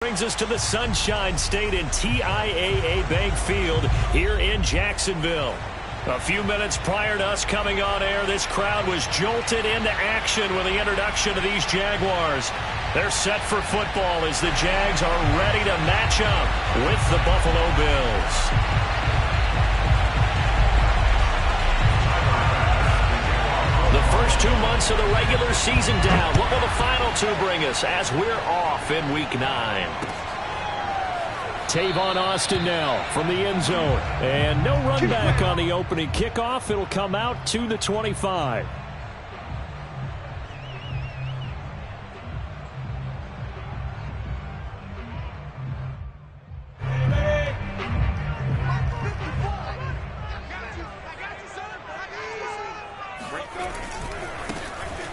brings us to the Sunshine State and TIAA Bank Field here in Jacksonville. A few minutes prior to us coming on air, this crowd was jolted into action with the introduction of these Jaguars. They're set for football as the Jags are ready to match up with the Buffalo Bills. The first 2 months of the regular season down. What will the final two bring us as we're off in Week 9? Tavon Austin now from the end zone. And no run back on the opening kickoff. It'll come out to the 25.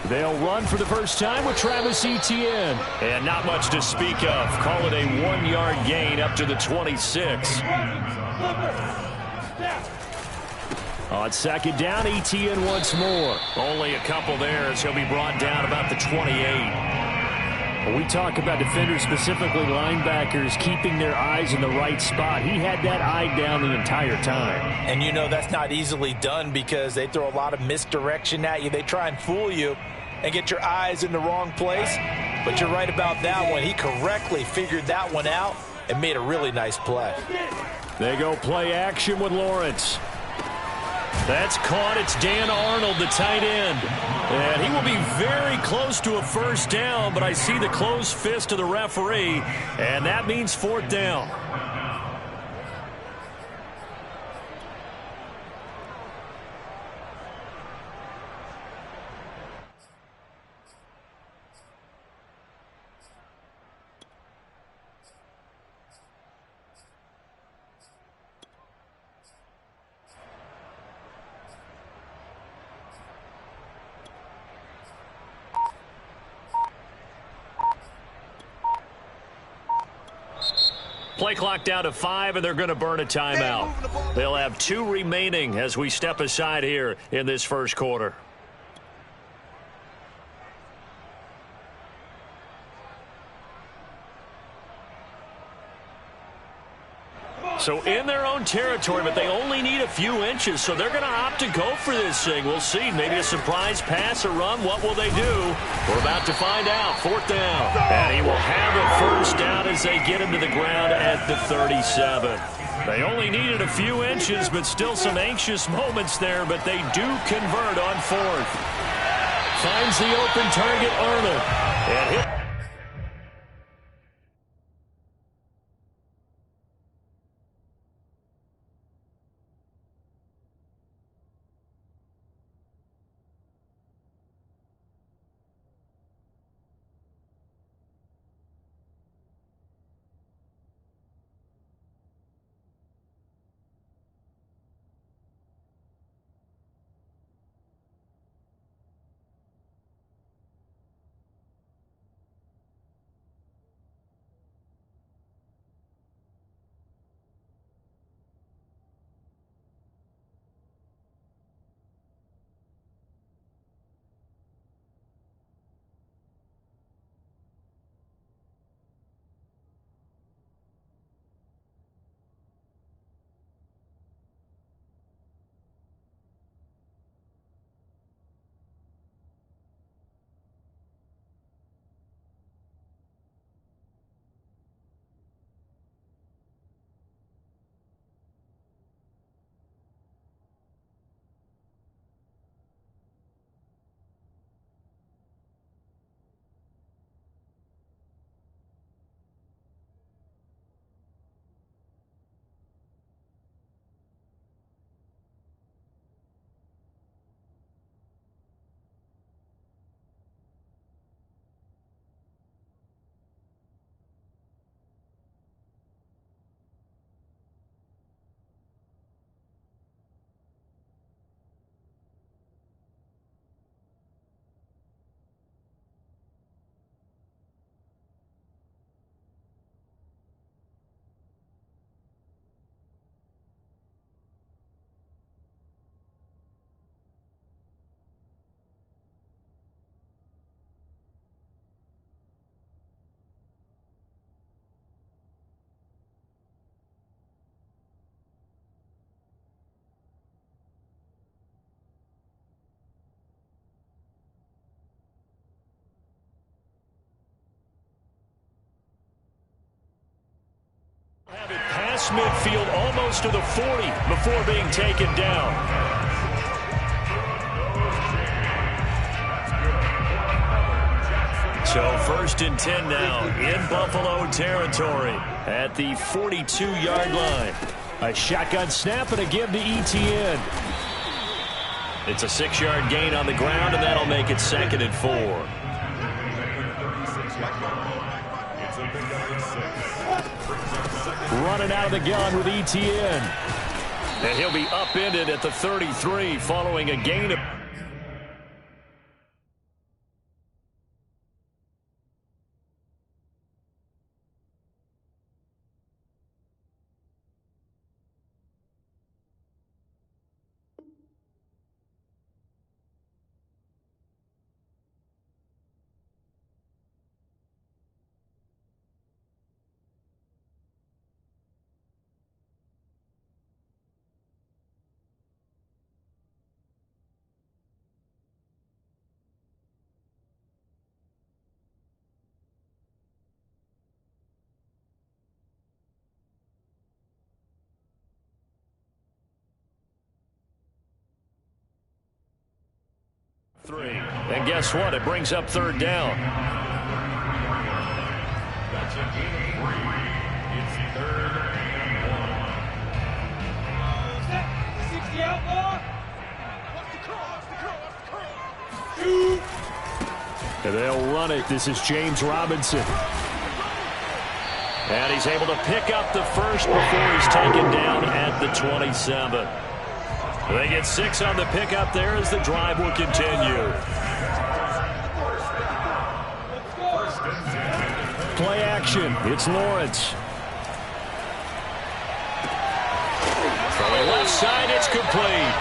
They'll run for the first time with Travis Etienne. And not much to speak of. Call it a 1-yard gain up to the 26. On second down, Etienne once more. Only a couple there as he'll be brought down about the 28. When we talk about defenders, specifically linebackers, keeping their eyes in the right spot, he had that eye down the entire time. And you know that's not easily done because they throw a lot of misdirection at you. They try and fool you and get your eyes in the wrong place. But you're right about that one. He correctly figured that one out and made a really nice play. They go play action with Lawrence. That's caught. It's Dan Arnold, the tight end. And he will be very close to a first down, but I see the closed fist of the referee, and that means fourth down. Play clock down to 5, and they're going to burn a timeout. They'll have 2 remaining as we step aside here in this first quarter. So in their own territory, but they only need a few inches, so they're going to opt to go for this thing. We'll see. Maybe a surprise pass or run. What will they do? We're about to find out. Fourth down. And he will have a first down as they get him to the ground at the 37. They only needed a few inches, but still some anxious moments there, but they do convert on fourth. Finds the open target, Arnold. And hit. Have it past midfield almost to the 40 before being taken down. So 1st and 10 now in Buffalo territory at the 42-yard line. A shotgun snap and a give to Etienne. It's a 6-yard gain on the ground, and that'll make it 2nd and 4. Running out of the gun with Etienne. And he'll be upended at the 33 following a gain of... Three. And guess what? It brings up 3rd down. That's a gain of 3. It's 3rd and 1. 60 outlaw. And they'll run it. This is James Robinson. And he's able to pick up the first before he's taken down at the 27. They get 6 on the pickup there as the drive will continue. Play action. It's Lawrence. From the left side, it's complete.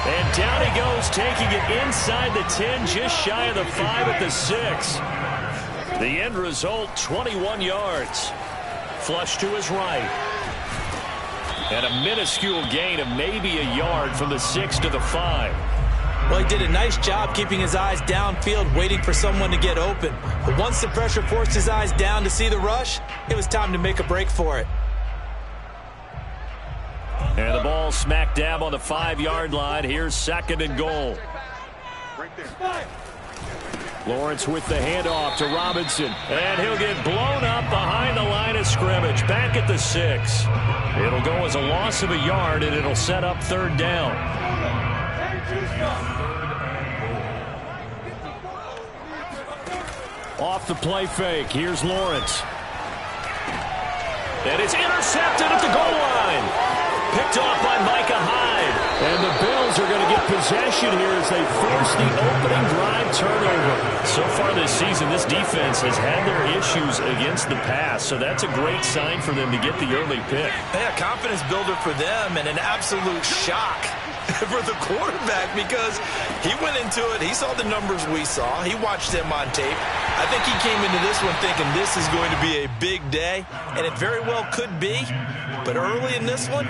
And down he goes, taking it inside the 10, just shy of the 5 at the 6. The end result, 21 yards. Flush to his right. And a minuscule gain of maybe a yard from the 6 to the 5. Well, he did a nice job keeping his eyes downfield, waiting for someone to get open. But once the pressure forced his eyes down to see the rush, it was time to make a break for it. And the ball smack dab on the 5-yard line. Here's 2nd and goal. Right there. Lawrence with the handoff to Robinson. And he'll get blown up behind the line of scrimmage. Back at the 6. It'll go as a loss of a yard, and it'll set up 3rd down. Off the play fake. Here's Lawrence. And it's intercepted at the goal line. Picked off by Micah Hyde. And the Bills are going to get possession here as they force the opening drive turnover. So far this season, this defense has had their issues against the pass, so that's a great sign for them to get the early pick. Yeah, confidence builder for them and an absolute shock for the quarterback because he went into it. He saw the numbers we saw. He watched them on tape. I think he came into this one thinking this is going to be a big day, and it very well could be. But early in this one,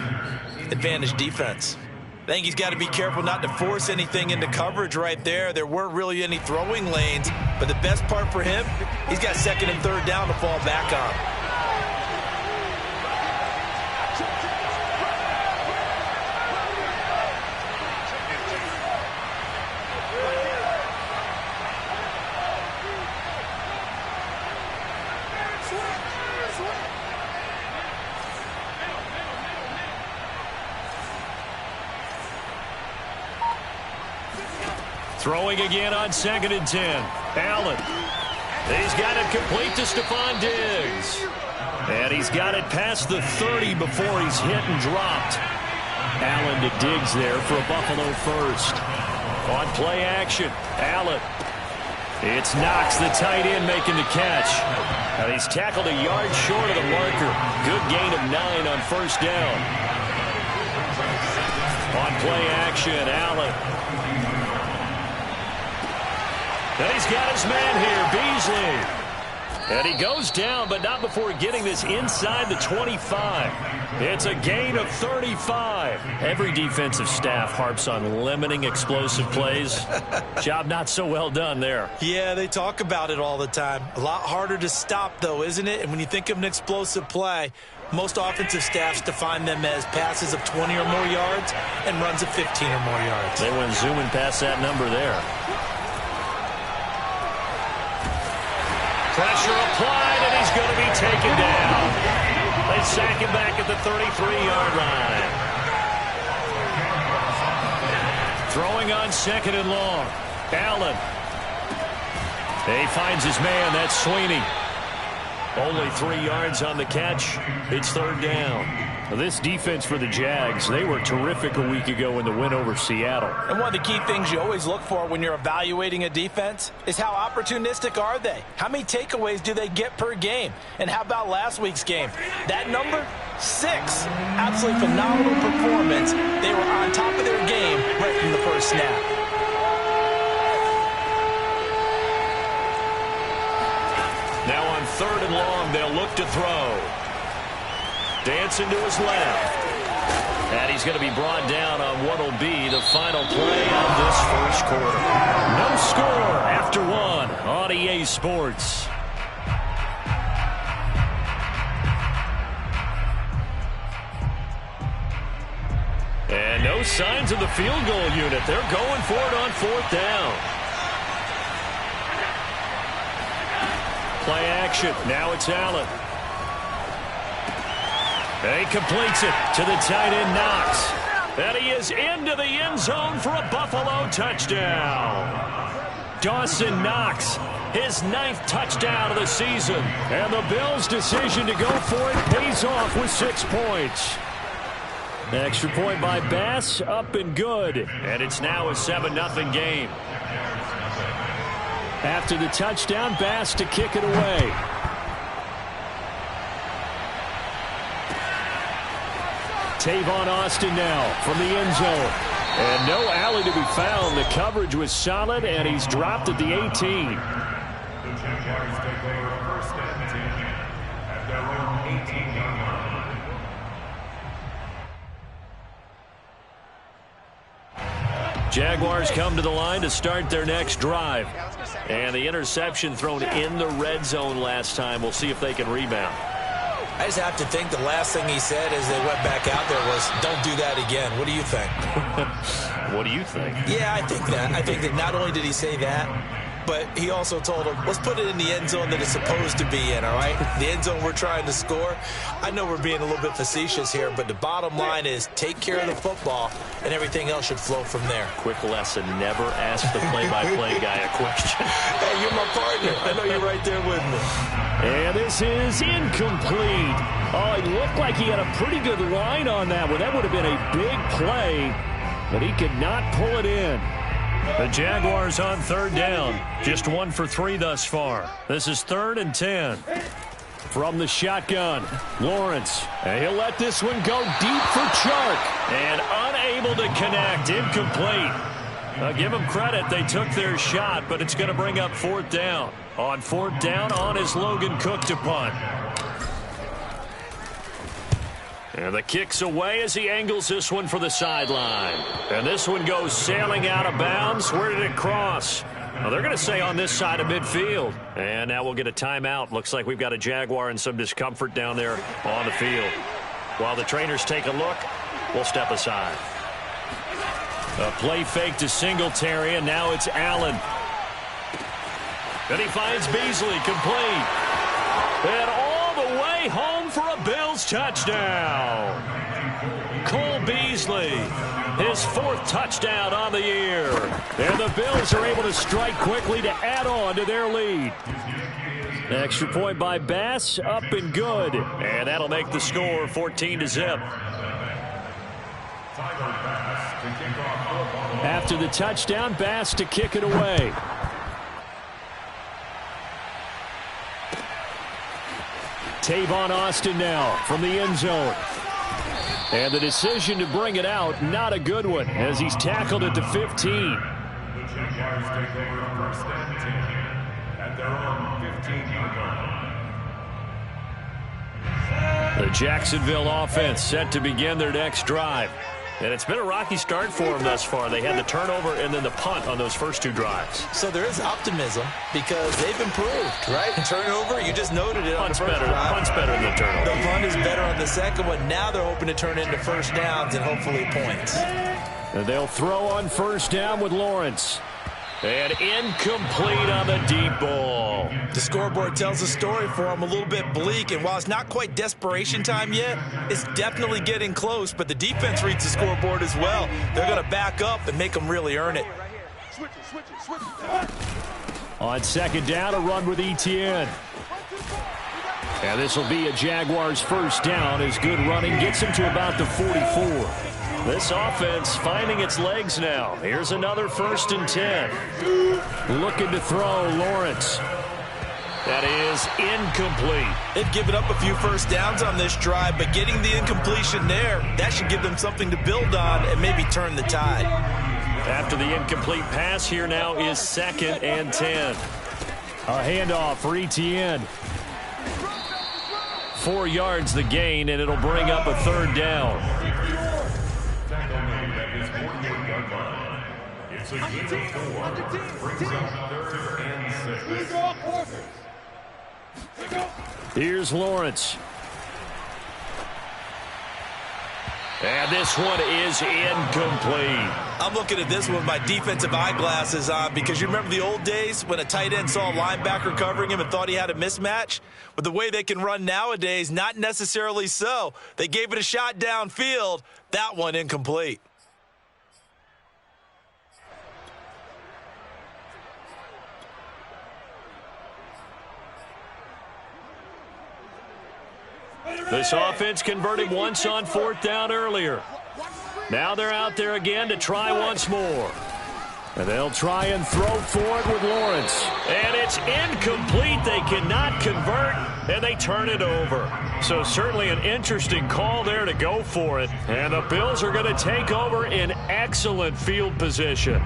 advantage defense. I think he's got to be careful not to force anything into coverage right there. There weren't really any throwing lanes, but the best part for him, he's got 2nd and 3rd down to fall back on. Throwing again on 2nd and 10. Allen. He's got it complete to Stephon Diggs. And he's got it past the 30 before he's hit and dropped. Allen to Diggs there for a Buffalo first. On play action, Allen. It's Knox, the tight end, making the catch. And he's tackled a yard short of the marker. Good gain of 9 on 1st down. On play action, Allen. And he's got his man here, Beasley. And he goes down, but not before getting this inside the 25. It's a gain of 35. Every defensive staff harps on limiting explosive plays. Job not so well done there. Yeah, they talk about it all the time. A lot harder to stop, though, isn't it? And when you think of an explosive play, most offensive staffs define them as passes of 20 or more yards and runs of 15 or more yards. They went zooming past that number there. Pressure applied, and he's going to be taken down. They sack him back at the 33-yard line. Throwing on 2nd and long. Allen. He finds his man. That's Sweeney. Only 3 yards on the catch. It's 3rd down. This defense for the Jags, they were terrific a week ago in the win over Seattle. And one of the key things you always look for when you're evaluating a defense is how opportunistic are they? How many takeaways do they get per game? And how about last week's game? That number, 6. Absolutely phenomenal performance. They were on top of their game right from the first snap. Now on 3rd and long, they'll look to throw. Dancing to his left. And he's going to be brought down on what will be the final play of this first quarter. No score after 1 on EA Sports. And no signs of the field goal unit. They're going for it on 4th down. Play action. Now it's Allen. He completes it to the tight end, Knox. And he is into the end zone for a Buffalo touchdown. Dawson Knox, his 9th touchdown of the season. And the Bills' decision to go for it pays off with 6 points. Extra point by Bass, up and good. And it's now a 7-0 game. After the touchdown, Bass to kick it away. Tavon Austin now from the end zone. And no alley to be found. The coverage was solid, and he's dropped at the 18. The Jaguars take over 1st and 10 at their own 18-yard line. Jaguars come to the line to start their next drive. And the interception thrown in the red zone last time. We'll see if they can rebound. I just have to think the last thing he said as they went back out there was, don't do that again. What do you think? What do you think? Yeah, I think that. I think that not only did he say that, but he also told him, let's put it in the end zone that it's supposed to be in, all right? The end zone we're trying to score. I know we're being a little bit facetious here, but the bottom line is take care of the football, and everything else should flow from there. Quick lesson, never ask the play-by-play guy a question. Hey, you're my partner. I know you're right there with me. And this is incomplete. Oh, it looked like he had a pretty good line on that one. That would have been a big play, but he could not pull it in. The Jaguars on 3rd down. Just 1 for 3 thus far. This is 3rd and 10. From the shotgun, Lawrence. And he'll let this one go deep for Chark. And unable to connect. Incomplete. Give them credit. They took their shot, but it's going to bring up 4th down. On 4th down, on is Logan Cook to punt. And the kick's away as he angles this one for the sideline. And this one goes sailing out of bounds. Where did it cross? Well, they're going to say on this side of midfield. And now we'll get a timeout. Looks like we've got a Jaguar in some discomfort down there on the field. While the trainers take a look, we'll step aside. A play fake to Singletary, and now it's Allen. And he finds Beasley, complete. And all the way home for a Bills touchdown. Cole Beasley, his 4th touchdown on the year. And the Bills are able to strike quickly to add on to their lead. Extra point by Bass, up and good. And that'll make the score 14-0. After the touchdown, Bass to kick it away. Tavon Austin now from the end zone. And the decision to bring it out, not a good one, as he's tackled at the 15. The Jaguars take over 1st and 10 at their own 15-yard line. The Jacksonville offense set to begin their next drive. And it's been a rocky start for them thus far. They had the turnover and then the punt on those first two drives. So there is optimism because they've improved, right? Turnover, you just noted it on the first drive. Punt's better than the turnover. The punt is better on the second one. Now they're hoping to turn into first downs and hopefully points. And they'll throw on first down with Lawrence. And incomplete on the deep ball. The scoreboard tells a story for them, a little bit bleak, and while it's not quite desperation time yet, it's definitely getting close, but the defense reads the scoreboard as well. They're going to back up and make them really earn it. On second down, a run with Etienne. And this will be a Jaguars first down as good running gets him to about the 44. This offense finding its legs now. Here's another 1st and 10. Looking to throw, Lawrence. That is incomplete. They've given up a few first downs on this drive, but getting the incompletion there, that should give them something to build on and maybe turn the tide. After the incomplete pass, here now is 2nd and 10. A handoff for Etienne. 4 yards the gain, and it'll bring up a 3rd down. It's a gain of 4. Brings up 3rd and 6. Here's Lawrence. And this one is incomplete. I'm looking at this one with my defensive eyeglasses on because you remember the old days when a tight end saw a linebacker covering him and thought he had a mismatch? With the way they can run nowadays, not necessarily so. They gave it a shot downfield. That one incomplete. This offense converted once on 4th down earlier. Now they're out there again to try once more. And they'll try and throw for it with Lawrence. And it's incomplete. They cannot convert, and they turn it over. So certainly an interesting call there to go for it. And the Bills are going to take over in excellent field position.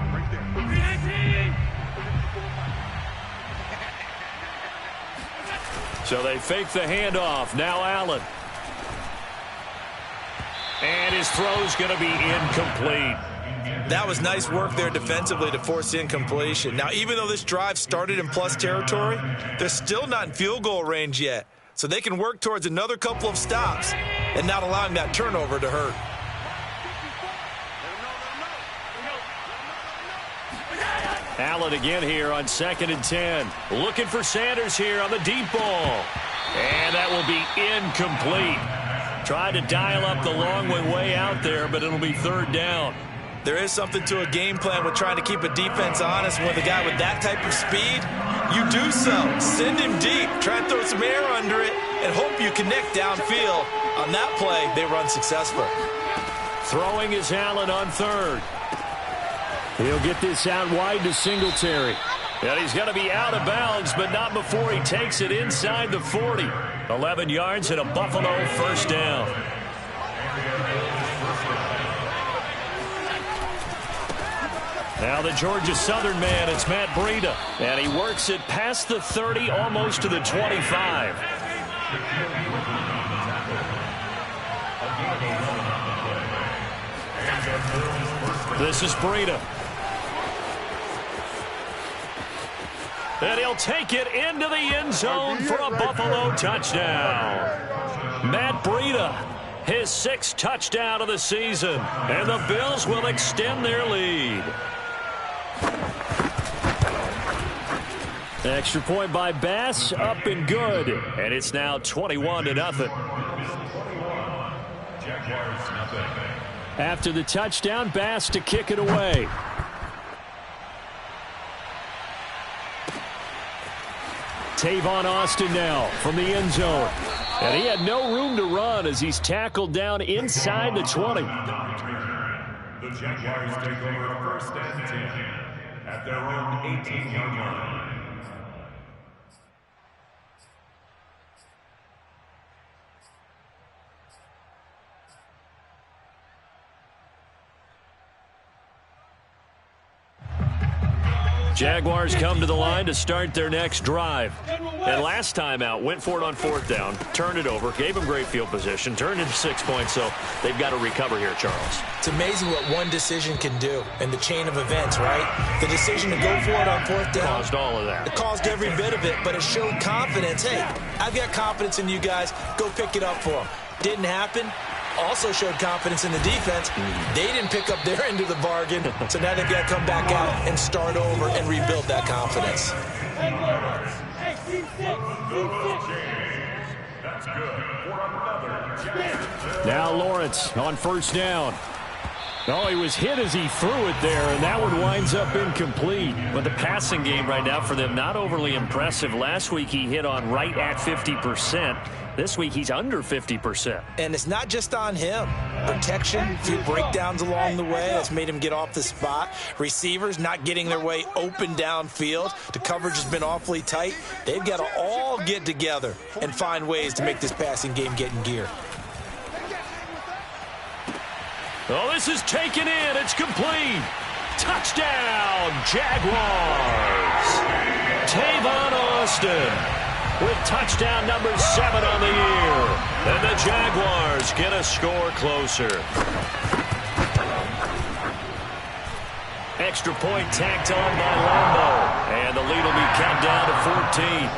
So they fake the handoff. Now Allen. And his throw's going to be incomplete. That was nice work there defensively to force incompletion. Now, even though this drive started in plus territory, they're still not in field goal range yet. So they can work towards another couple of stops and not allowing that turnover to hurt. Allen again here on 2nd and 10. Looking for Sanders here on the deep ball. And that will be incomplete. Tried to dial up the long way out there, but it'll be 3rd down. There is something to a game plan with trying to keep a defense honest. With a guy with that type of speed, you do so. Send him deep. Try and throw some air under it and hope you connect downfield. On that play, they run successful. Throwing is Allen on 3rd. He'll get this out wide to Singletary. And he's going to be out of bounds, but not before he takes it inside the 40. 11 yards and a Buffalo first down. Now the Georgia Southern man, it's Matt Breida. And he works it past the 30, almost to the 25. This is Breida. And he'll take it into the end zone for a Buffalo touchdown. Matt Breida, his 6th touchdown of the season. And the Bills will extend their lead. Extra point by Bass, up and good. And it's now 21-0. After the touchdown, Bass to kick it away. Tavon Austin now from the end zone. And he had no room to run as he's tackled down inside the 20. The Jaguars take over 1st and 10 at their own 18-yard line. Jaguars come to the line to start their next drive. And last time out, went for it on 4th down, turned it over, gave them great field position, turned into 6 points, so they've got to recover here, Charles. It's amazing what one decision can do in the chain of events, right? The decision to go for it on 4th down. Caused all of that. It caused every bit of it, but it showed confidence. Hey, I've got confidence in you guys. Go pick it up for them. Didn't happen. Also showed confidence in the defense. They didn't pick up their end of the bargain, so now they've got to come back out and start over and rebuild that confidence. Now Lawrence on 1st down. Oh, he was hit as he threw it there, and that one winds up incomplete. But the passing game right now for them, not overly impressive. Last week he hit on right at 50%. This week he's under 50%. And it's not just on him. Protection, a few breakdowns along the way. That's made him get off the spot. Receivers not getting their way open downfield. The coverage has been awfully tight. They've got to all get together and find ways to make this passing game get in gear. Oh, this is taken in. It's complete. Touchdown, Jaguars. Tavon Austin with touchdown number 7 on the year. And the Jaguars get a score closer. Extra point tacked on by Lambo. And the lead will be cut down to 14.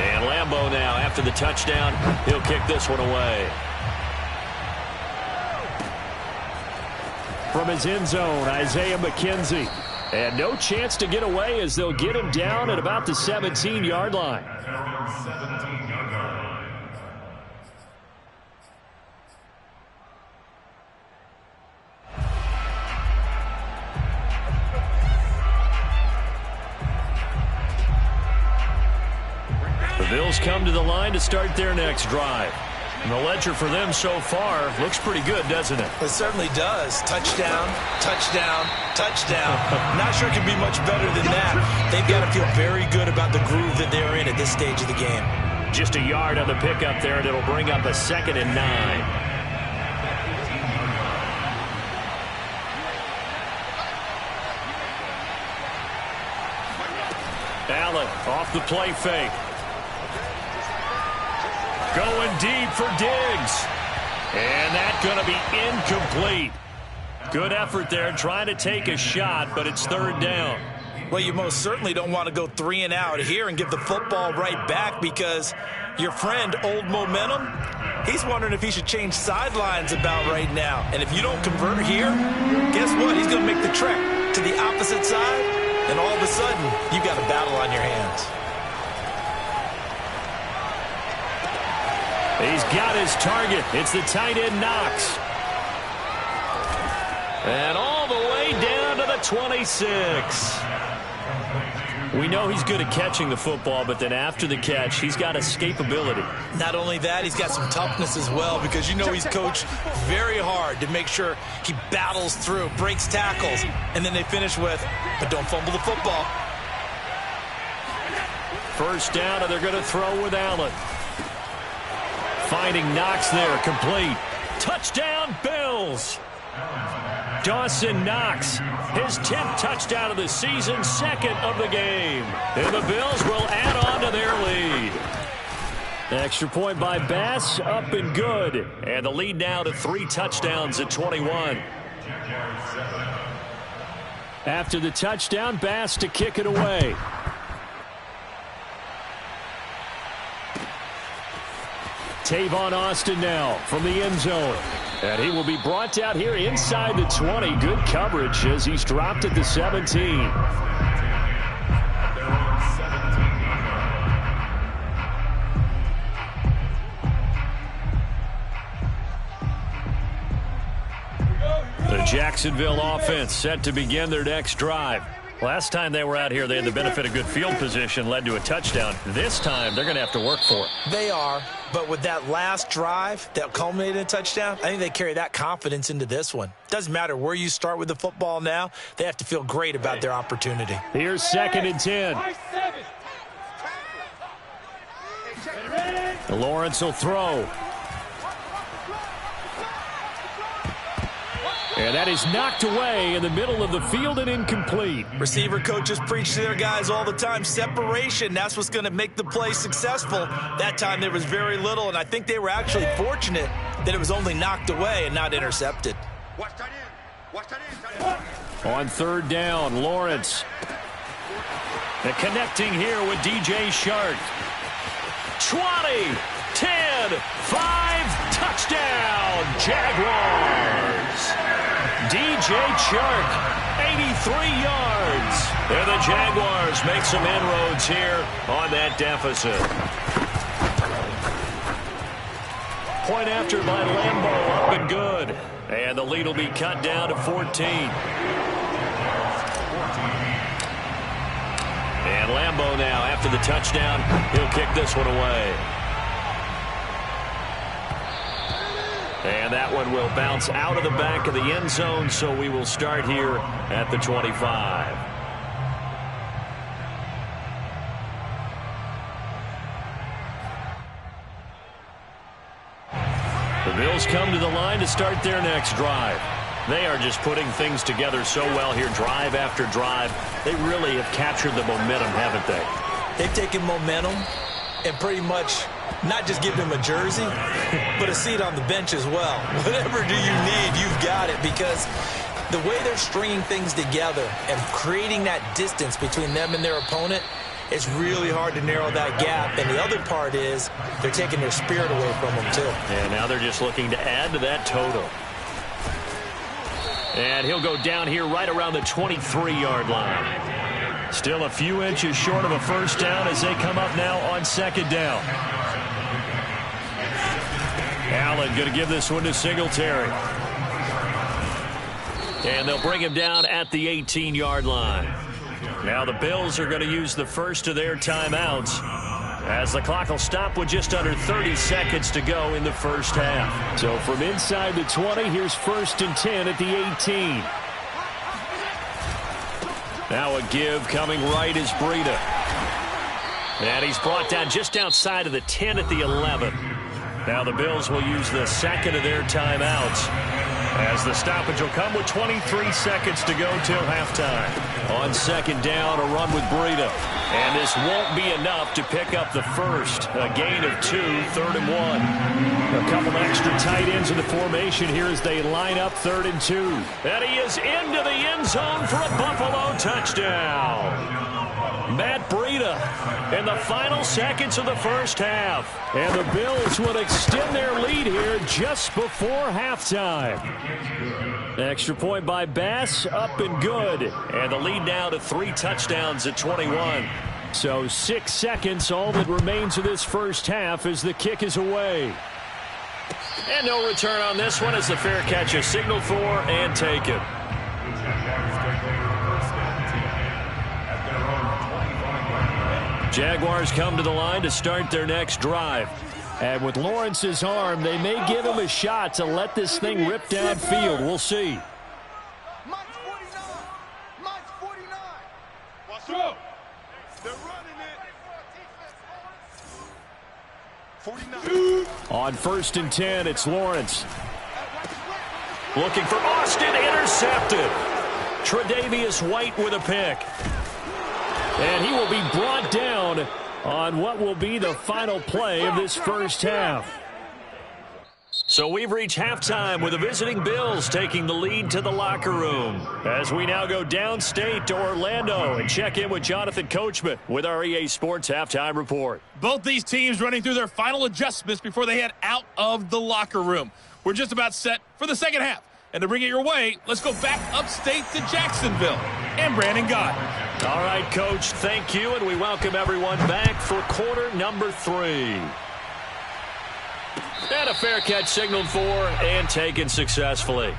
And Lambo now, after the touchdown, he'll kick this one away. From his end zone, Isaiah McKenzie. And no chance to get away as they'll get him down at about the 17-yard line. The Bills come to the line to start their next drive. And the ledger for them so far looks pretty good, doesn't it? It certainly does. Touchdown, touchdown, touchdown. Not sure it can be much better than that. They've got to feel very good about the groove that they're in at this stage of the game. Just a yard on the pickup there, and it'll bring up a 2nd and 9. Allen off the play fake. Going deep for Diggs. And that's going to be incomplete. Good effort there trying to take a shot, but it's 3rd down. Well, you most certainly don't want to go 3 and out here and give the football right back because your friend, Old Momentum, he's wondering if he should change sidelines about right now. And if you don't convert here, guess what? He's going to make the trek to the opposite side, and all of a sudden, you've got a battle on your hands. He's got his target. It's the tight end, Knox. And all the way down to the 26. We know he's good at catching the football, but then after the catch, he's got escapability. Not only that, he's got some toughness as well because you know he's coached very hard to make sure he battles through, breaks tackles, and then they finish with, but don't fumble the football. 1st down, and they're going to throw with Allen. Finding Knox there, complete. Touchdown, Bills. Dawson Knox, his 10th touchdown of the season, 2nd of the game. And the Bills will add on to their lead. Extra point by Bass, up and good. And the lead now to 3 touchdowns at 21. After the touchdown, Bass to kick it away. Tavon Austin now from the end zone. And he will be brought out here inside the 20. Good coverage as he's dropped at the 17. The Jacksonville offense set to begin their next drive. Last time they were out here, they had the benefit of good field position, led to a touchdown. This time, they're going to have to work for it. They are, but with that last drive that culminated in a touchdown, I think they carry that confidence into this one. Doesn't matter where you start with the football now, they have to feel great about their opportunity. Here's 2nd and 10. Lawrence will throw. And that is knocked away in the middle of the field and incomplete. Receiver coaches preach to their guys all the time. Separation, that's what's going to make the play successful. That time there was very little, and I think they were actually fortunate that it was only knocked away and not intercepted. On third down, Lawrence. The connecting here with DJ Chark. 20, 10, 5, touchdown, Jaguars. DJ Chark, 83 yards. And the Jaguars make some inroads here on that deficit. Point after by Lambeau, up and good. And the lead will be cut down to 14. And Lambeau now, after the touchdown, he'll kick this one away. And that one will bounce out of the back of the end zone, so we will start here at the 25. The Bills come to the line to start their next drive. They are just putting things together so well here, drive after drive. They really have captured the momentum, haven't they? They've taken momentum and pretty much not just give them a jersey, but a seat on the bench as well. Whatever do you need, you've got it, because the way they're stringing things together and creating that distance between them and their opponent, it's really hard to narrow that gap. And the other part is they're taking their spirit away from them, too. And now they're just looking to add to that total. And he'll go down here right around the 23-yard line. Still a few inches short of a first down as they come up now on second down. Allen going to give this one to Singletary. And they'll bring him down at the 18-yard line. Now the Bills are going to use the first of their timeouts, as the clock will stop with just under 30 seconds to go in the first half. So from inside the 20, here's 1st and 10 at the 18. Now a give coming right is Breida. And he's brought down just outside of the 10 at the 11. Now the Bills will use the second of their timeouts, as the stoppage will come with 23 seconds to go till halftime. On second down, a run with Breida. And this won't be enough to pick up the first. A gain of 2, 3rd and 1. A couple extra tight ends in the formation here as they line up 3rd and 2. And he is into the end zone for a Buffalo touchdown. Matt Breida in the final seconds of the first half. And the Bills will extend their lead here just before halftime. Extra point by Bass, up and good. And the lead now to 3 touchdowns at 21. So 6 seconds, all that remains of this first half as the kick is away. And no return on this one as the fair catch is signaled for and taken. Jaguars come to the line to start their next drive. And with Lawrence's arm, they may give him a shot to let this thing rip downfield. We'll see. Mike's 49. Watch out. They're running it. 49. On 1st and 10, it's Lawrence. Looking for Austin, intercepted. Tre'Davious White with a pick. And he will be brought down on what will be the final play of this first half. So we've reached halftime with the visiting Bills taking the lead to the locker room, as we now go downstate to Orlando and check in with Jonathan Coachman with our EA Sports Halftime Report. Both these teams running through their final adjustments before they head out of the locker room. We're just about set for the second half. And to bring it your way, let's go back upstate to Jacksonville and Brandon Gott. All right, Coach, thank you, and we welcome everyone back for quarter number 3. And a fair catch signaled for and taken successfully.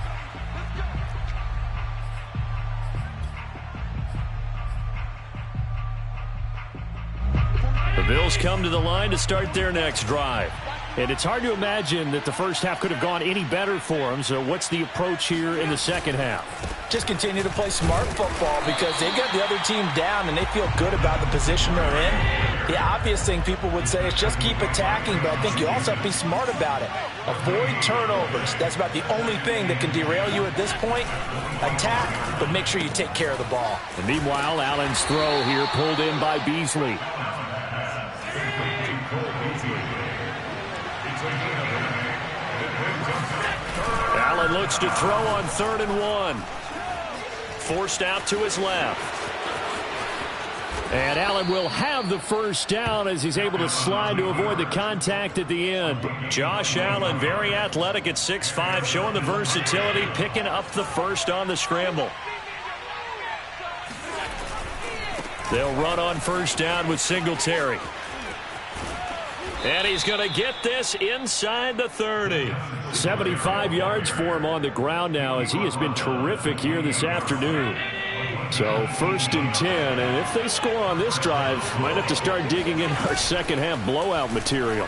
The Bills come to the line to start their next drive. And it's hard to imagine that the first half could have gone any better for them. So what's the approach here in the second half? Just continue to play smart football, because they got the other team down and they feel good about the position they're in. The obvious thing people would say is just keep attacking, but I think you also have to be smart about it. Avoid turnovers. That's about the only thing that can derail you at this point. Attack, but make sure you take care of the ball. And meanwhile, Allen's throw here pulled in by Beasley. Allen looks to throw on 3rd and 1. Forced out to his left. And Allen will have the first down as he's able to slide to avoid the contact at the end. Josh Allen, very athletic at 6'5", showing the versatility, picking up the first on the scramble. They'll run on first down with Singletary. And he's going to get this inside the 30. 75 yards for him on the ground now as he has been terrific here this afternoon. So 1st and 10, and if they score on this drive, might have to start digging in our second half blowout material.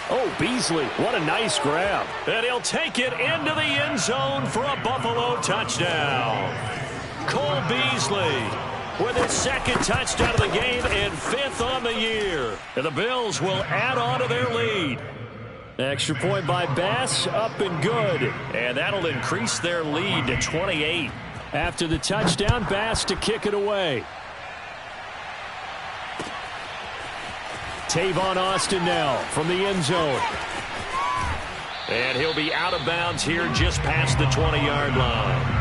Oh, Beasley, what a nice grab. And he'll take it into the end zone for a Buffalo touchdown. Cole Beasley with his 2nd touchdown of the game and 5th on the year. And the Bills will add on to their lead. Extra point by Bass, up and good. And that'll increase their lead to 28. After the touchdown, Bass to kick it away. Tavon Austin now from the end zone. And he'll be out of bounds here just past the 20-yard line.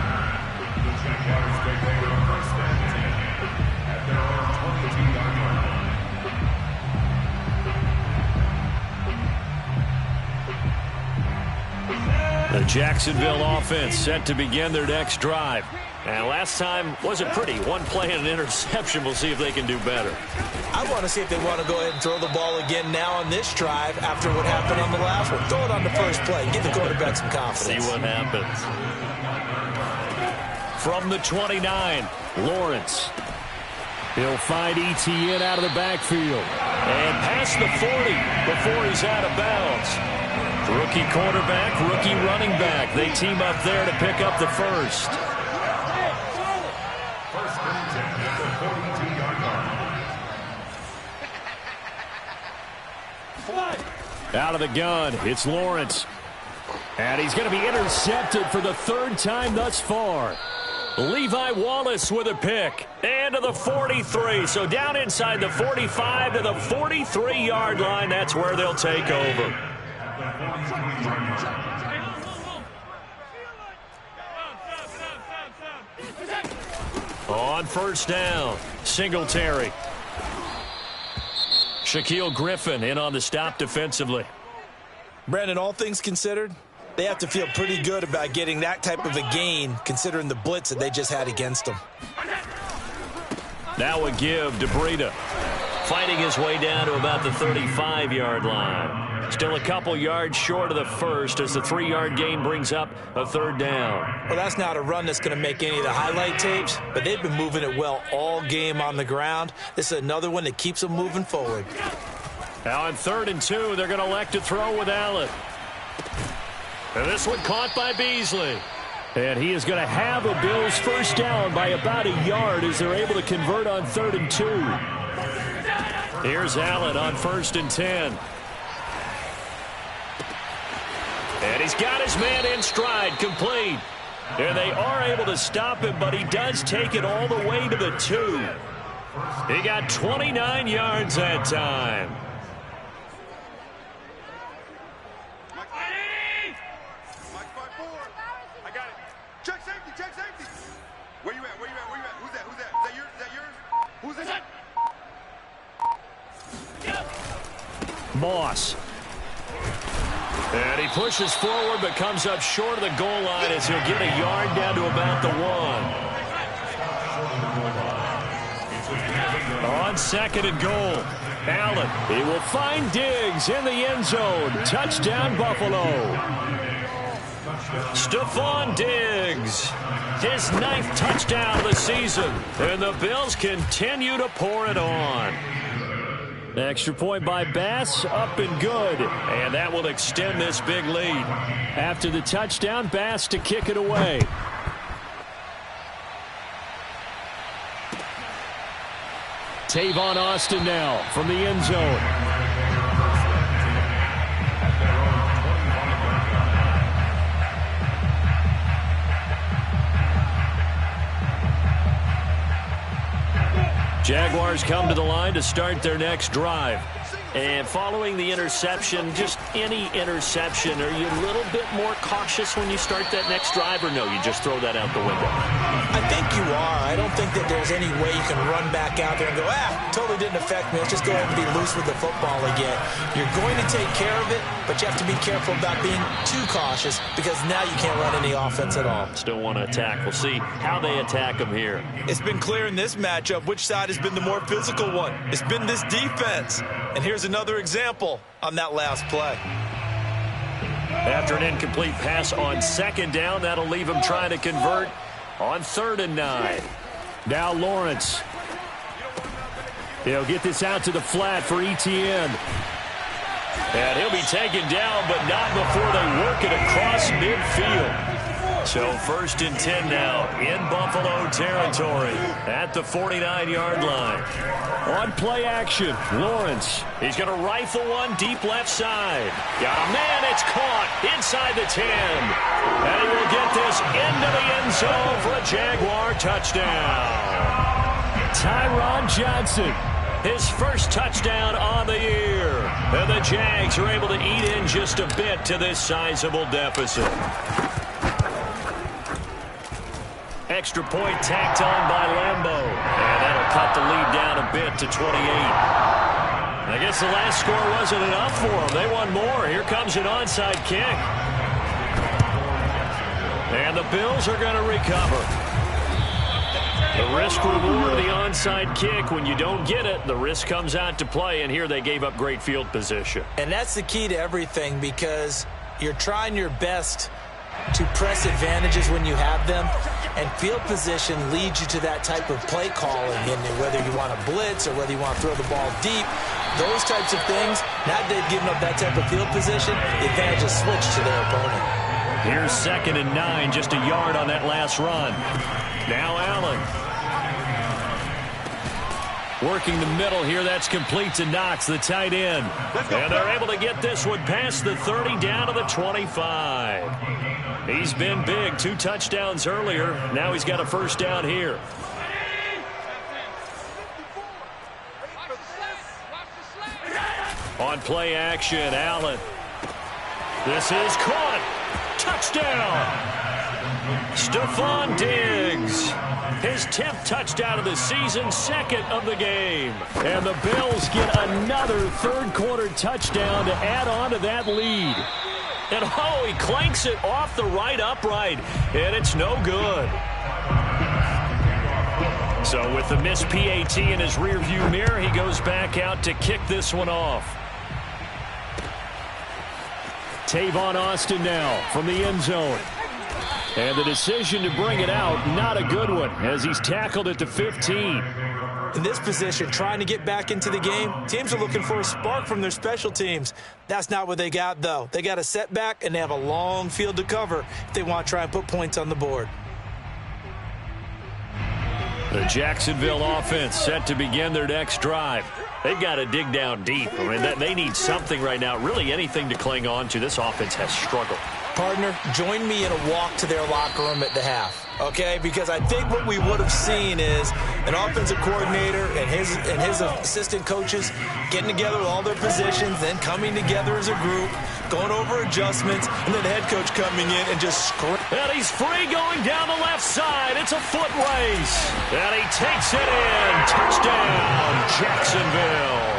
The Jacksonville offense set to begin their next drive. And last time wasn't pretty. One play and an interception. We'll see if they can do better. I want to see if they want to go ahead and throw the ball again now on this drive after what happened on the last one. Throw it on the first play. Give the quarterback some confidence. See what happens. From the 29, Lawrence. He'll find Etienne out of the backfield. And past the 40 before he's out of bounds. Rookie quarterback, rookie running back. They team up there to pick up the first. Out of the gun, it's Lawrence. And he's going to be intercepted for the 3rd time thus far. Levi Wallace with a pick. And to the 43. So down inside the 45 to the 43-yard line. That's where they'll take over. On first down, Singletary. Shaquille Griffin in on the stop defensively. Brandon, all things considered, they have to feel pretty good about getting that type of a gain considering the blitz that they just had against them. Now a give to Breida. Fighting his way down to about the 35-yard line. Still a couple yards short of the first as the 3-yard gain brings up a 3rd down. Well, that's not a run that's going to make any of the highlight tapes, but they've been moving it well all game on the ground. This is another one that keeps them moving forward. Now on 3rd and 2, they're going to elect to throw with Allen. And this one caught by Beasley. And he is going to have a Bills first down by about a yard as they're able to convert on 3rd and 2. Here's Allen on 1st and 10. And he's got his man in stride, complete. And they are able to stop him, but he does take it all the way to the 2. He got 29 yards that time. I got it. Check safety, check safety. Where you at? Where you at? Where you at? Who's that? Who's that? Is that yours? Is that yours? Who's that? Moss. And he pushes forward but comes up short of the goal line as he'll get a yard down to about the 1. On 2nd and goal, Allen. He will find Diggs in the end zone. Touchdown, Buffalo. Stephon Diggs, his 9th touchdown of the season. And the Bills continue to pour it on. Extra point by Bass, up and good. And that will extend this big lead. After the touchdown, Bass to kick it away. Tavon Austin now from the end zone. Jaguars come to the line to start their next drive. And following the interception, just any interception, are you a little bit more cautious when you start that next drive, or no, you just throw that out the window? I think you are. I don't think that there's any way you can run back out there and go, totally didn't affect me. Let's just go ahead and be loose with the football again. You're going to take care of it, but you have to be careful about being too cautious because now you can't run any offense at all. Still want to attack. We'll see how they attack them here. It's been clear in this matchup which side has been the more physical one. It's been this defense. And here's another example on that last play. After an incomplete pass on second down, that'll leave him trying to convert on 3rd and 9. Now Lawrence. He'll get this out to the flat for Etienne. And he'll be taken down, but not before they work it across midfield. So 1st and 10 now in Buffalo territory at the 49-yard line. On play action, Lawrence. He's going to rifle one deep left side. Got a man, it's caught inside the 10. And he will get this into the end zone for a Jaguar touchdown. Tyron Johnson, his first touchdown on the year. And the Jags are able to eat in just a bit to this sizable deficit. Extra point tacked on by Lambeau. And that'll cut the lead down a bit to 28. I guess the last score wasn't enough for them. They want more. Here comes an onside kick. And the Bills are going to recover. The risk-reward of the onside kick. When you don't get it, the risk comes out to play. And here they gave up great field position. And that's the key to everything because you're trying your best to press advantages when you have them, and field position leads you to that type of play calling, and whether you want to blitz or whether you want to throw the ball deep, those types of things, now they've given up that type of field position, the advantage is switched to their opponent. Here's 2nd and 9, just a yard on that last run. Now Allen. Working the middle here, that's complete to Knox, the tight end. And they're able to get this one past the 30 down to the 25. He's been big, 2 touchdowns earlier. Now he's got a first down here. On play action, Allen. This is caught. Touchdown. Stephon Diggs. His 10th touchdown of the season, 2nd of the game. And the Bills get another 3rd quarter touchdown to add on to that lead. And he clanks it off the right upright, and it's no good. So with the missed PAT in his rearview mirror, he goes back out to kick this one off. Tavon Austin now from the end zone. And the decision to bring it out, not a good one, as he's tackled at the 15. In this position, trying to get back into the game, teams are looking for a spark from their special teams. That's not what they got, though. They got a setback, and they have a long field to cover if they want to try and put points on the board. The Jacksonville offense set to begin their next drive. They've got to dig down deep. I mean, they need something right now, really anything to cling on to. This offense has struggled. Partner, join me in a walk to their locker room at the half, okay? Because I think what we would have seen is an offensive coordinator and his assistant coaches getting together with all their positions, then coming together as a group, going over adjustments, and then the head coach coming in and just screaming. And he's free going down the left side. It's a foot race. And he takes it in. Touchdown, Jacksonville.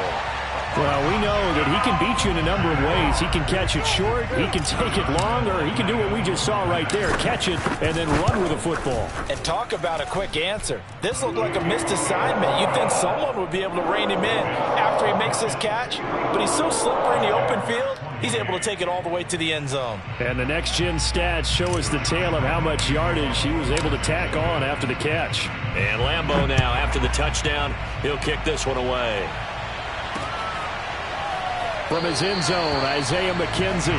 Well, we know that he can beat you in a number of ways. He can catch it short, he can take it long, or he can do what we just saw right there, catch it and then run with the football. And talk about a quick answer. This looked like a missed assignment. You'd think someone would be able to rein him in after he makes this catch, but he's so slippery in the open field, he's able to take it all the way to the end zone. And the next-gen stats show us the tale of how much yardage he was able to tack on after the catch. And Lambeau now, after the touchdown, he'll kick this one away. From his end zone, Isaiah McKenzie.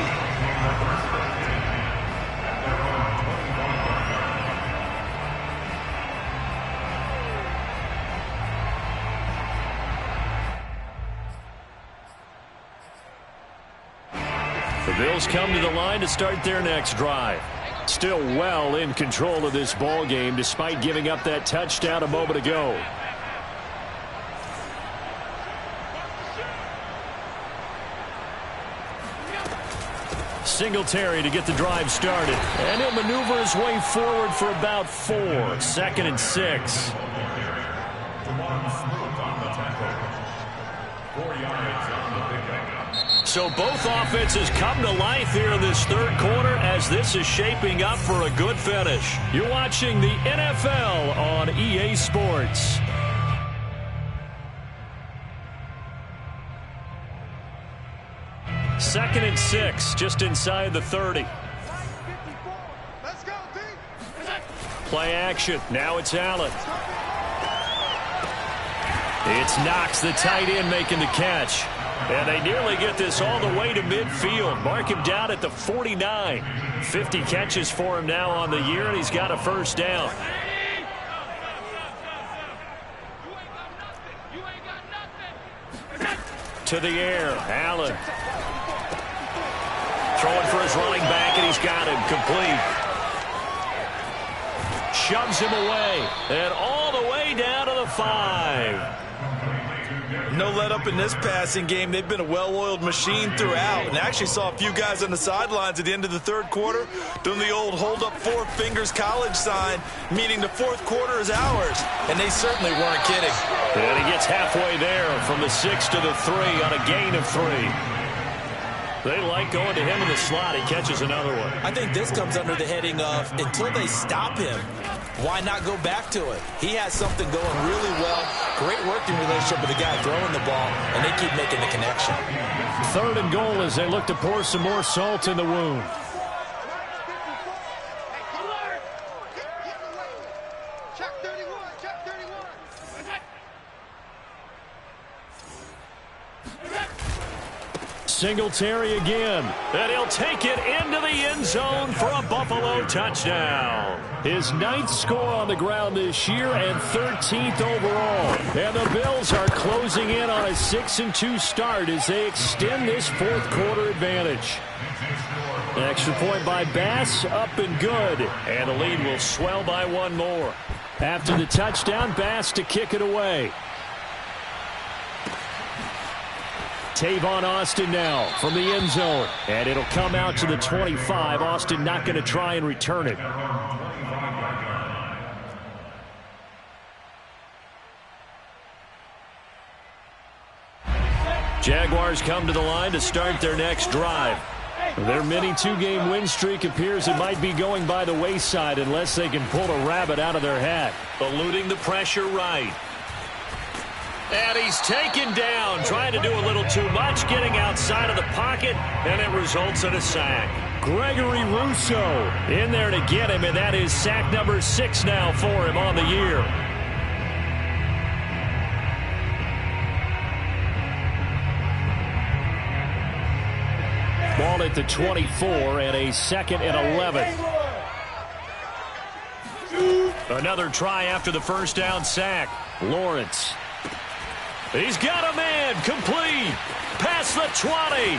Bills come to the line to start their next drive. Still well in control of this ball game despite giving up that touchdown a moment ago. Singletary to get the drive started. And he'll maneuver his way forward for about 4. 2nd and 6. So both offenses come to life here in this third quarter as this is shaping up for a good finish. You're watching the NFL on EA Sports. Second and 6, just inside the 30. Let's go, D. Play action. Now it's Allen. It's Knox, the tight end, making the catch. And they nearly get this all the way to midfield. Mark him down at the 49. 50 catches for him now on the year, and he's got a first down. To the air, Allen. Throwing for his running back, and he's got him complete. Shoves him away, and all the way down to the 5. No let up in this passing game. They've been a well-oiled machine throughout. And actually saw a few guys on the sidelines at the end of the third quarter doing the old hold up 4 fingers college sign, meaning the fourth quarter is ours. And they certainly weren't kidding. And he gets halfway there from the 6 to the 3 on a gain of 3. They like going to him in the slot. He catches another one. I think this comes under the heading of until they stop him, why not go back to it? He has something going really well. Great working relationship with the guy throwing the ball, and they keep making the connection. 3rd and goal as they look to pour some more salt in the wound. Check 31, check 31. Singletary again, and he'll take it into the end zone for a Buffalo touchdown. His 9th score on the ground this year and 13th overall. And the Bills are closing in on a 6-2 start as they extend this fourth quarter advantage. An extra point by Bass, up and good. And the lead will swell by 1 more. After the touchdown, Bass to kick it away. Tavon Austin now from the end zone. And it'll come out to the 25. Austin not going to try and return it. Jaguars come to the line to start their next drive. Their mini 2-game win streak appears it might be going by the wayside unless they can pull a rabbit out of their hat. Eluding the pressure right. And he's taken down, trying to do a little too much, getting outside of the pocket, and it results in a sack. Gregory Rousseau in there to get him, and that is sack number 6 now for him on the year. Ball at the 24 and a 2nd and 11. Another try after the first down sack. Lawrence. He's got a man complete. Past the 20.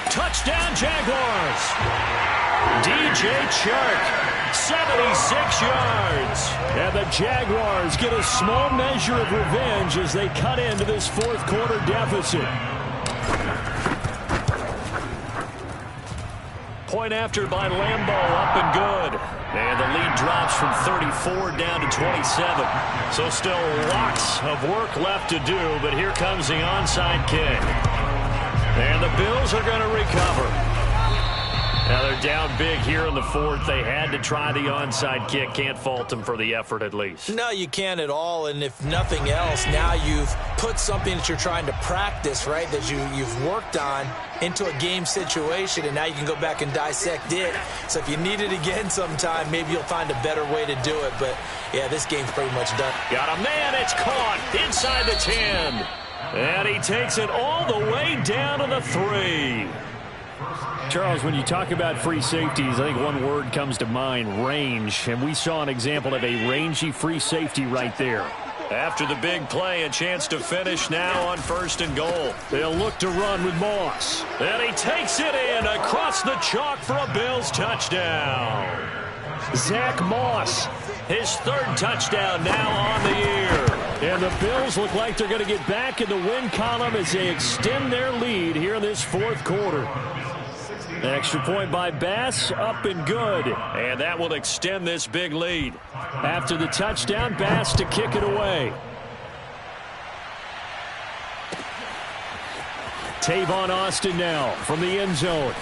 Touchdown Jaguars. DJ Chark, 76 yards. And the Jaguars get a small measure of revenge as they cut into this fourth quarter deficit. Point after by Lambeau, up and good. And the lead drops from 34 down to 27. So still lots of work left to do, but here comes the onside kick. And the Bills are going to recover. Now they're down big here in the fourth. They had to try the onside kick. Can't fault them for the effort at least. No, you can't at all. And if nothing else, now you've put something that you're trying to practice, right, that you've worked on into a game situation, and now you can go back and dissect it. So if you need it again sometime, maybe you'll find a better way to do it. But, yeah, this game's pretty much done. Got a man. It's caught inside the 10. And he takes it all the way down to the 3. Charles, when you talk about free safeties, I think one word comes to mind, range. And we saw an example of a rangy free safety right there. After the big play, a chance to finish now on 1st and goal. They'll look to run with Moss. And he takes it in across the chalk for a Bills touchdown. Zach Moss. His 3rd touchdown now on the year. And the Bills look like they're going to get back in the win column as they extend their lead here in this 4th quarter. Extra point by Bass, up and good. And that will extend this big lead. After the touchdown, Bass to kick it away. Tavon Austin now from the end zone.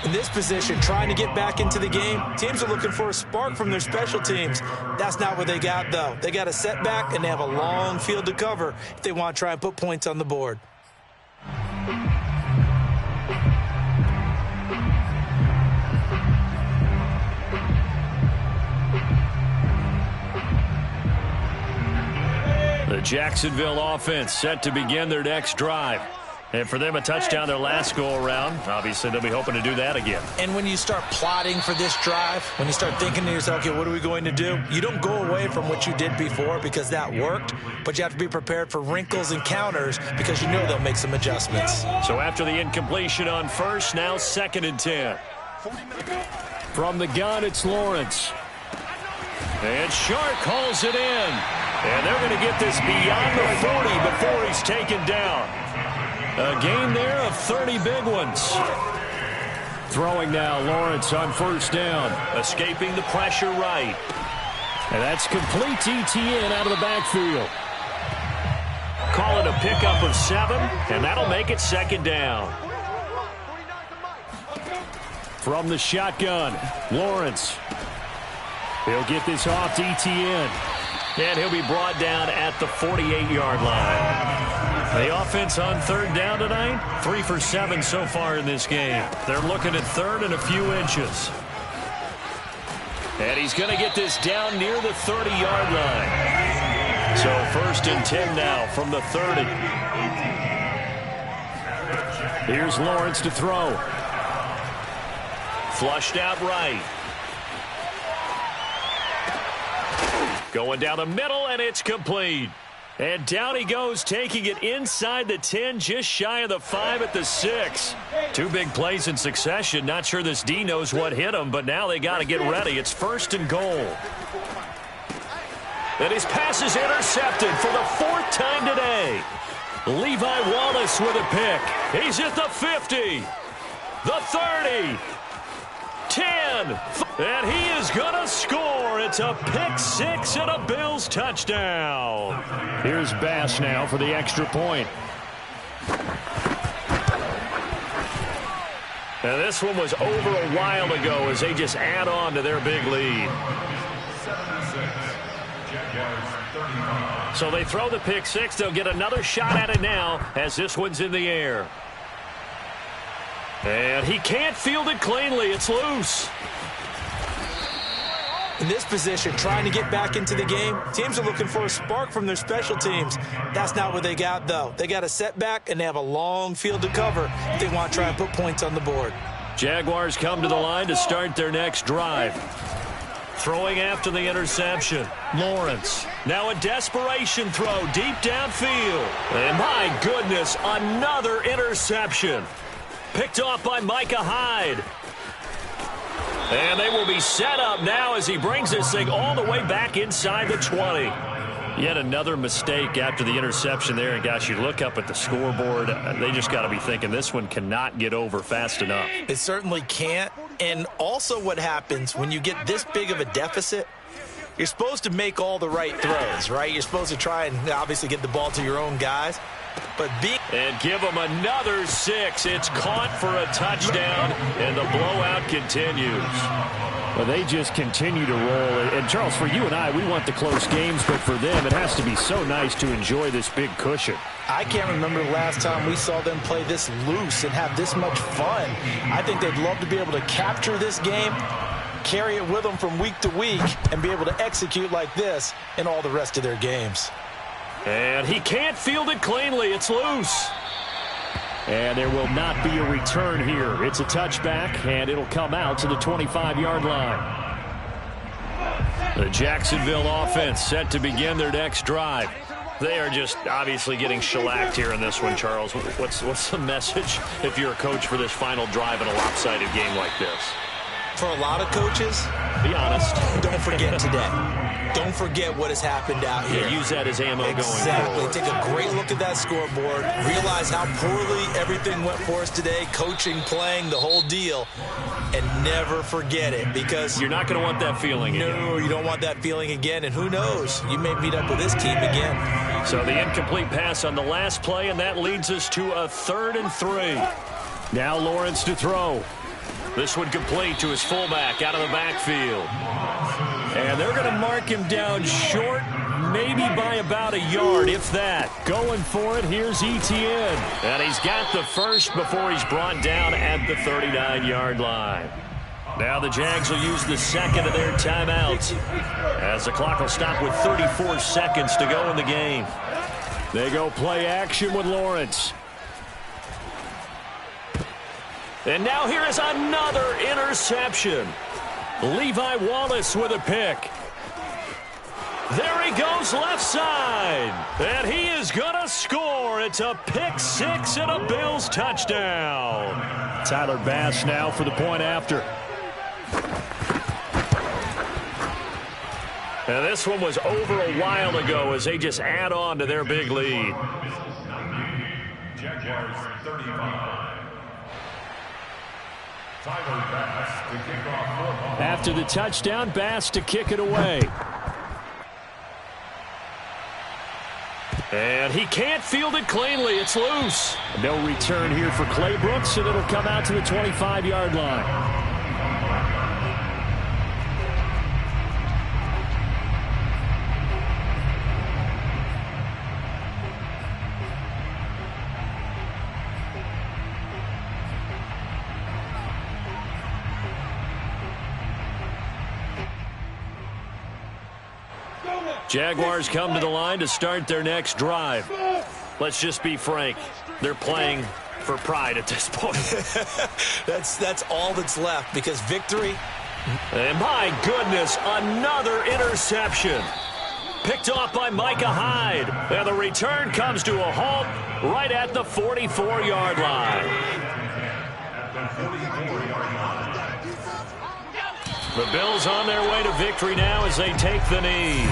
In this position, trying to get back into the game, teams are looking for a spark from their special teams. That's not what they got, though. They got a setback, and they have a long field to cover if they want to try and put points on the board. The Jacksonville offense set to begin their next drive. And for them, a touchdown their last go-around. Obviously, they'll be hoping to do that again. And when you start plotting for this drive, when you start thinking to yourself, okay, what are we going to do? You don't go away from what you did before because that worked, but you have to be prepared for wrinkles and counters because you know they'll make some adjustments. So after the incompletion on 1st, now 2nd and 10. From the gun, it's Lawrence. And Shark calls it in. And they're going to get this beyond the 40 before he's taken down. A gain there of 30 big ones. Throwing now, Lawrence on 1st down. Escaping the pressure right. And that's complete to Etienne out of the backfield. Call it a pickup of 7, and that'll make it 2nd down. From the shotgun, Lawrence. He'll get this off to Etienne. And he'll be brought down at the 48-yard line. The offense on 3rd down tonight, 3 for 7 so far in this game. They're looking at 3rd and a few inches. And he's going to get this down near the 30-yard line. So 1st and 10 now from the 30. Here's Lawrence to throw. Flushed out right. Going down the middle, and it's complete. And down he goes, taking it inside the 10, just shy of the 5 at the 6. 2 big plays in succession. Not sure this D knows what hit him, but now they got to get ready. It's 1st and goal. And his pass is intercepted for the 4th time today. Levi Wallace with a pick. He's at the 50, the 30, 10, and he is going to score. It's a pick 6 and a Bills touchdown. Here's Bass now for the extra point. And this one was over a while ago as they just add on to their big lead. So they throw the pick 6. They'll get another shot at it now as this one's in the air. And he can't field it cleanly. It's loose. In this position, trying to get back into the game, teams are looking for a spark from their special teams. That's not what they got, though. They got a setback, and they have a long field to cover if they want to try and put points on the board. Jaguars come to the line to start their next drive. Throwing after the interception. Lawrence. Now a desperation throw deep downfield. And my goodness, another interception. Picked off by Micah Hyde. And they will be set up now as he brings this thing all the way back inside the 20. Yet another mistake after the interception there. And gosh, you look up at the scoreboard, they just got to be thinking this one cannot get over fast enough. It certainly can't. And also what happens when you get this big of a deficit, you're supposed to make all the right throws, right? You're supposed to try and obviously get the ball to your own guys. But and give them another 6. It's caught for a touchdown, and the blowout continues. Well, they just continue to roll. And, Charles, for you and I, we want the close games, but for them, it has to be so nice to enjoy this big cushion. I can't remember the last time we saw them play this loose and have this much fun. I think they'd love to be able to capture this game, carry it with them from week to week, and be able to execute like this in all the rest of their games. And he can't field it cleanly. It's loose. And there will not be a return here. It's a touchback, and it'll come out to the 25-yard line. The Jacksonville offense set to begin their next drive. They are just obviously getting shellacked here in this one, Charles. What's the message if you're a coach for this final drive in a lopsided game like this? For a lot of coaches, be honest. Don't forget today. Don't forget what has happened out here. Yeah, use that as ammo going forward. Exactly. Take a great look at that scoreboard. Realize how poorly everything went for us today. Coaching, playing, the whole deal. And never forget it, because you're not going to want that feeling again. No, you don't want that feeling again. And who knows? You may meet up with this team again. So the incomplete pass on the last play, and that leads us to a 3rd and 3. Now Lawrence to throw. This one complete to his fullback out of the backfield. And they're going to mark him down short, maybe by about a yard, if that. Going for it, here's Etienne. And he's got the first before he's brought down at the 39-yard line. Now the Jags will use the second of their timeouts, as the clock will stop with 34 seconds to go in the game. They go play action with Lawrence. And now here is another interception. Levi Wallace with a pick. There he goes left side. And he is going to score. It's a pick 6 and a Bills touchdown. Tyler Bass now for the point after. And this one was over a while ago as they just add on to their big lead. Jaguars 35. After the touchdown, Bass to kick it away. And he can't field it cleanly. It's loose. No return here for Clay Brooks, and it'll come out to the 25-yard line. Jaguars come to the line to start their next drive. Let's just be frank. They're playing for pride at this point. That's all that's left, because victory. And my goodness, another interception. Picked off by Micah Hyde. And the return comes to a halt right at the 44-yard line. The Bills on their way to victory now as they take the knee.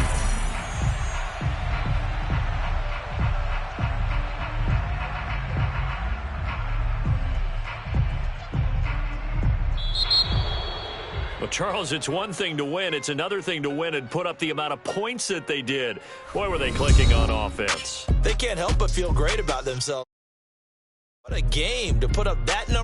Well, Charles, it's one thing to win. It's another thing to win and put up the amount of points that they did. Boy, were they clicking on offense. They can't help but feel great about themselves. What a game to put up that number.